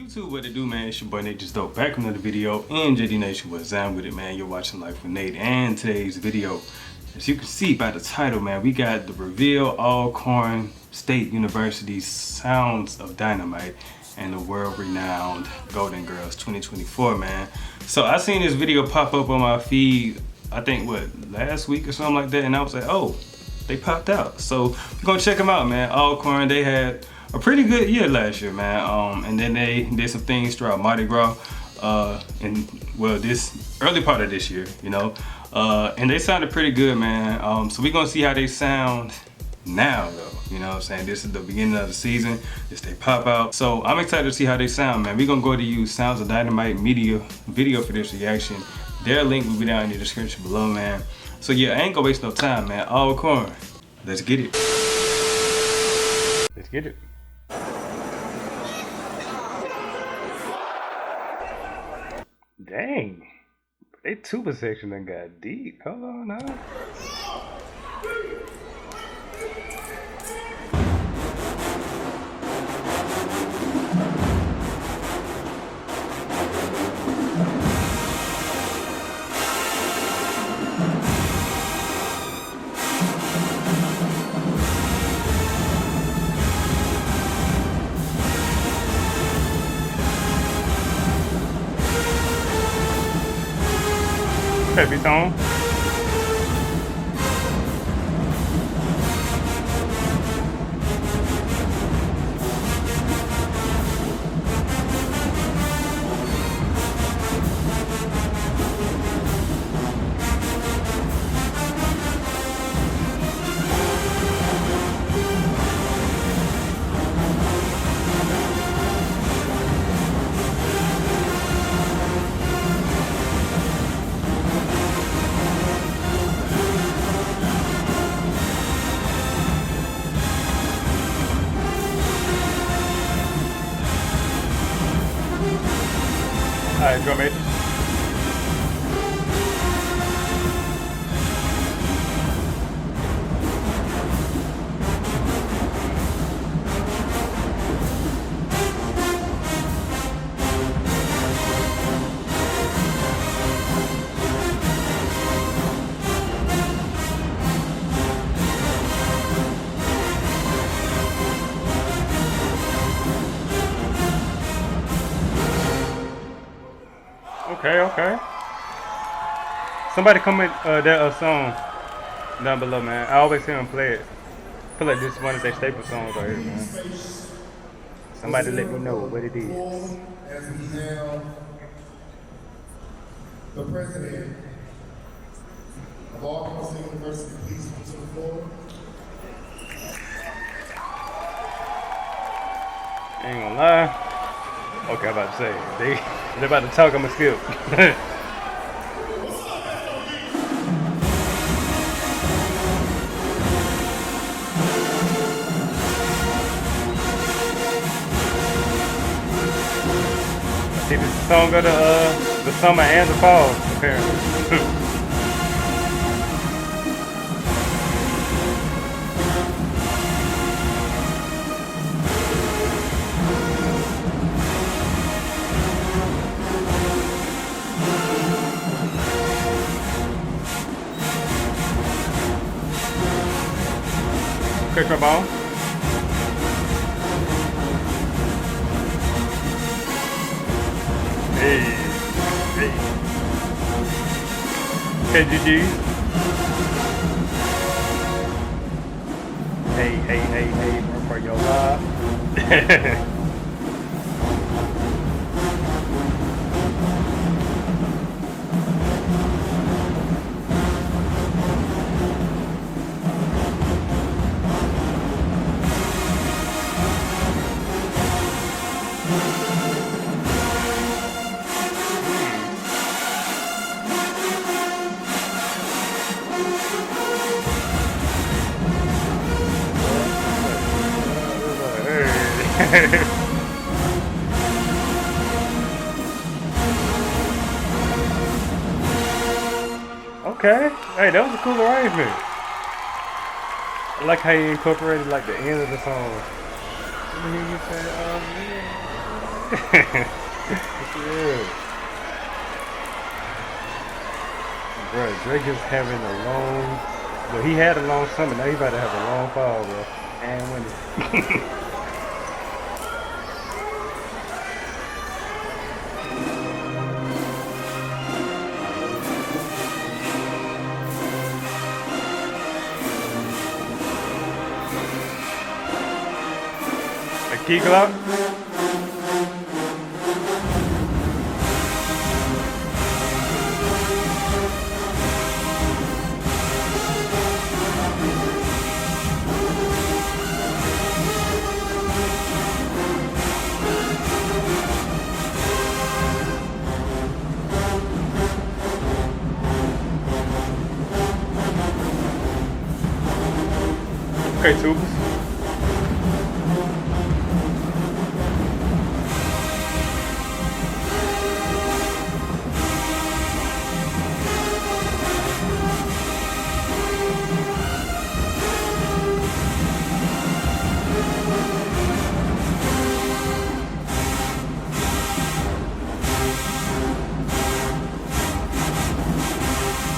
YouTube, what it do, man? It's your boy natejustdope back with another video. And JD Nation, what's down with it, man? You're watching Life with Nate. And today's video, as you can see by the title, man, we got the reveal Alcorn State University Sounds of Dyn-O-Mite and the world-renowned Golden Girls 2024, man. So I seen this video pop up on my feed, I think, what, last week or something like that, and I was like, oh, they popped out. So we're gonna check them out, man. Alcorn, they had a pretty good year last year, man. And then they did some things throughout Mardi Gras, and well, this early part of this year, you know. And they sounded pretty good, man. So we're gonna see how they sound now, though. You know what I'm saying? This is the beginning of the season. This they pop out. So I'm excited to see how they sound, man. We're gonna go to use Sounds of Dyn-O-Mite media video for this reaction. Their link will be down in the description below, man. So yeah, I ain't gonna waste no time, man. Alcorn, let's get it. Let's get it. Dang, they tuba section done got deep. Hold on now. Heavy tone. Alright, drum major. Okay. Somebody comment that song down below, man. I always hear them play it. I feel like this is one of their staple songs right here, man. Somebody let me know what it is. As we have the president of Alcorn State University, please come to the floor. Ain't gonna lie. Okay, I'm about to say they're about to talk. I'ma skip. See, this is the song of the summer and the fall, apparently. Okay, trombone. Hey. KGG. Hey, for your love. Okay. Hey, that was a cool arrangement. I like how you incorporated like the end of the song. Let me hear you say, oh, yeah. Yeah. Bro, Drake is having a long, but he had a long summer. Now he about to have a long fall, bro. And winter. A key clock. Okay, tubers.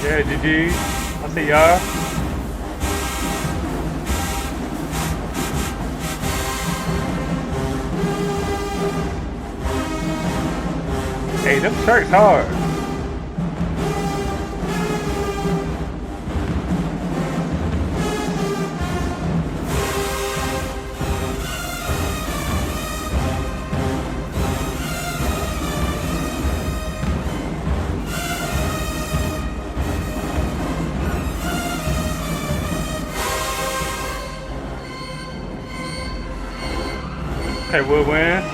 Yeah, GG. I see y'all. Hey, them shirts hard. Okay, Woodwind.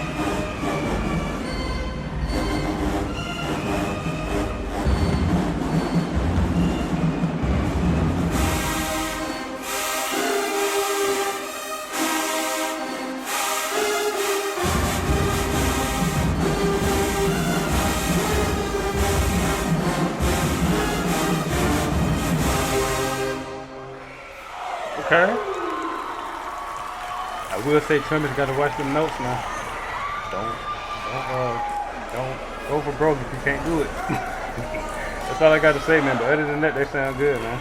Okay. I will say Trumpet's got to watch them notes now. Don't go for broke if you can't do it. That's all I got to say, man. But other than that, they sound good, man.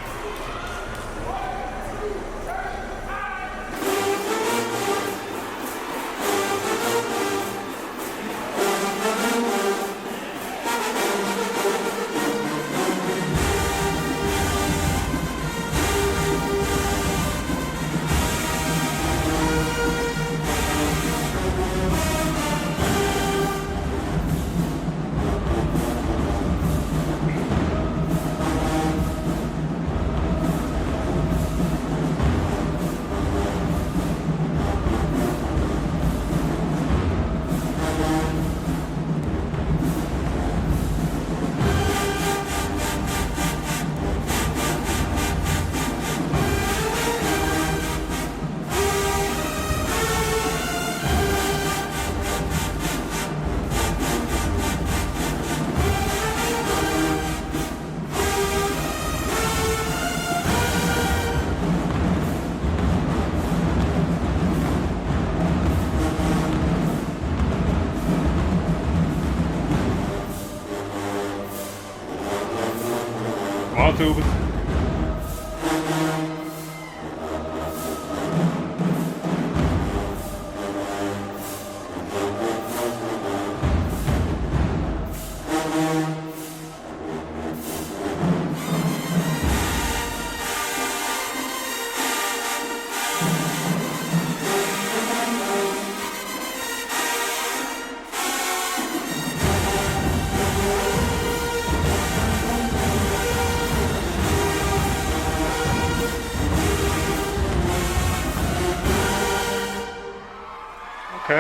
Come on, tubers.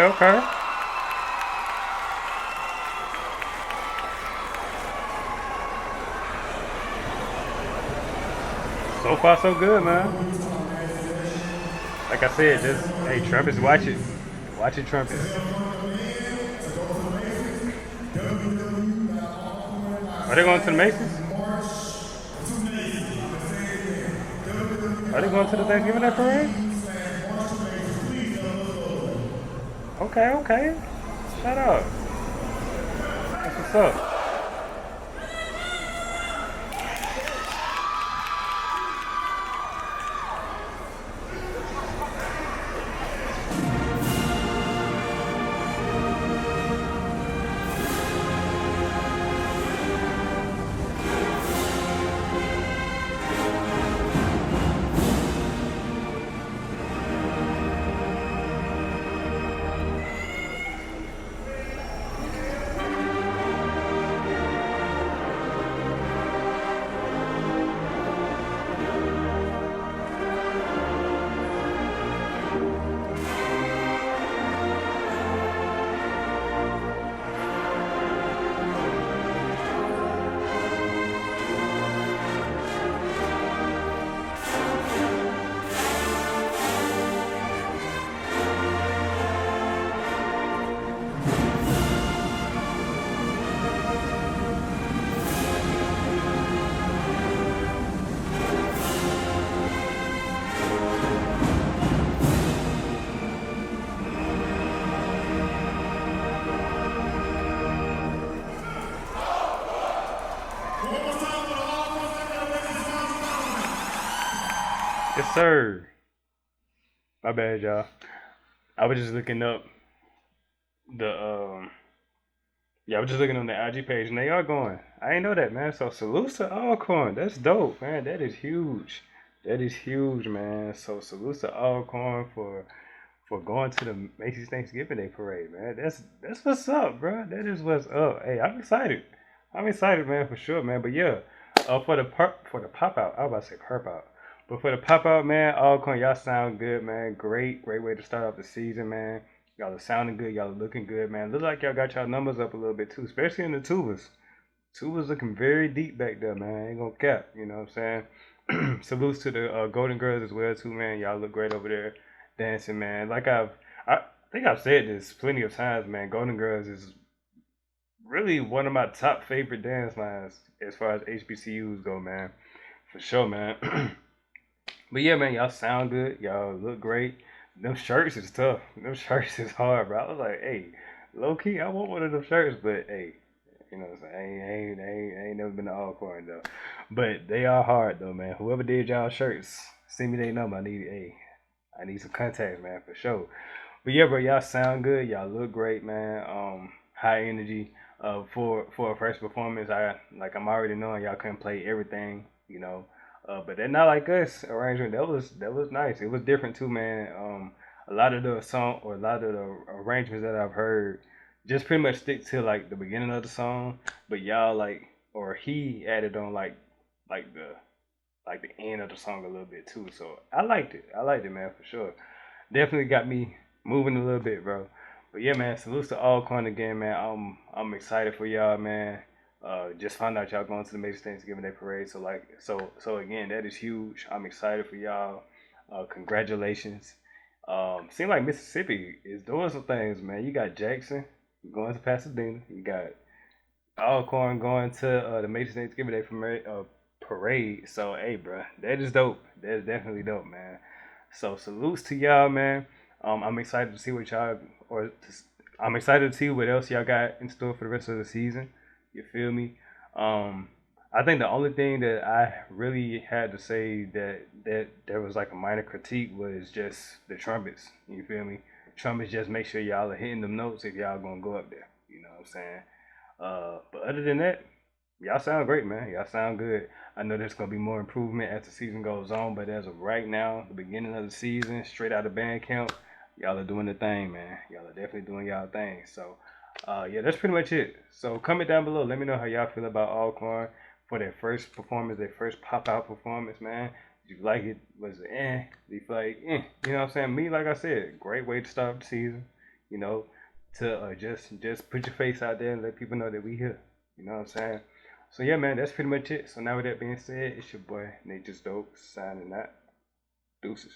Okay. So far, so good, man. Like I said, just, hey, Trumpets, watch it. Watch it, Trumpets. Are they going to the Macy's? Are they going to the Thanksgiving Day parade? Okay. Shut up. That's what's up. Yes, sir. My bad, y'all. I was just looking up the I was just looking on the IG page and they are going. I ain't know that, man. So salute to Alcorn. That's dope, man. That is huge. That is huge, man. So salute to Alcorn for going to the Macy's Thanksgiving Day parade, man. That's what's up, bro. That is what's up. Hey, I'm excited. I'm excited, man, for sure, man. But yeah, for the pop out, I was about to say perp out. But for the pop out, man, Alcorn, y'all sound good, man. Great way to start off the season, man. Y'all are sounding good. Y'all are looking good, man. Look like y'all got y'all numbers up a little bit too, especially in the tubas. Tubas looking very deep back there, man. I ain't gonna cap. You know what I'm saying? Salutes to the Golden Girls as well too, man. Y'all look great over there dancing, man. I think I've said this plenty of times, man. Golden Girls is really one of my top favorite dance lines as far as HBCUs go, man. For sure, man. But yeah, man, y'all sound good. Y'all look great. Them shirts is tough. Them shirts is hard, bro. I was like, hey, low key, I want one of them shirts, but hey, you know what I'm saying? I ain't never been to Alcorn though. But they are hard though, man. Whoever did y'all shirts, send me their number. I need some contacts, man, for sure. But yeah, bro, y'all sound good. Y'all look great, man. High energy. For a first performance, I'm already knowing y'all couldn't play everything, you know. But they're not like us arrangement. That was nice. It was different too, man. A lot of the song or a lot of the arrangements that I've heard just pretty much stick to like the beginning of the song, but y'all he added on like the end of the song a little bit too. So I liked it. I liked it, man, for sure. Definitely got me moving a little bit, bro. But yeah, man, salutes to Alcorn again, man. I'm excited for y'all, man. Just found out y'all going to the Macy's Thanksgiving Day parade. So again, that is huge. I'm excited for y'all. Congratulations. Seems like Mississippi is doing some things, man. You got Jackson going to Pasadena. You got Alcorn going to the Macy's Thanksgiving Day parade. So hey, bro, that is dope. That is definitely dope, man. So salutes to y'all, man. I'm excited to see I'm excited to see what else y'all got in store for the rest of the season. You feel me? I think the only thing that I really had to say that there was like a minor critique was just the trumpets. You feel me? Trumpets, just make sure y'all are hitting them notes if y'all gonna go up there. You know what I'm saying? But other than that, y'all sound great, man. Y'all sound good. I know there's gonna be more improvement as the season goes on, but as of right now, the beginning of the season, straight out of band camp, y'all are doing the thing, man. Y'all are definitely doing y'all thing. So, yeah, that's pretty much it. So comment down below. Let me know how y'all feel about Alcorn for their first performance, their first pop-out performance, man. Did you like it? Was it Do you feel like You know what I'm saying? Me, like I said, great way to start the season. You know, to just put your face out there and let people know that we here. You know what I'm saying? So yeah, man, that's pretty much it. So now with that being said, it's your boy Nature's Dope signing out. Deuces.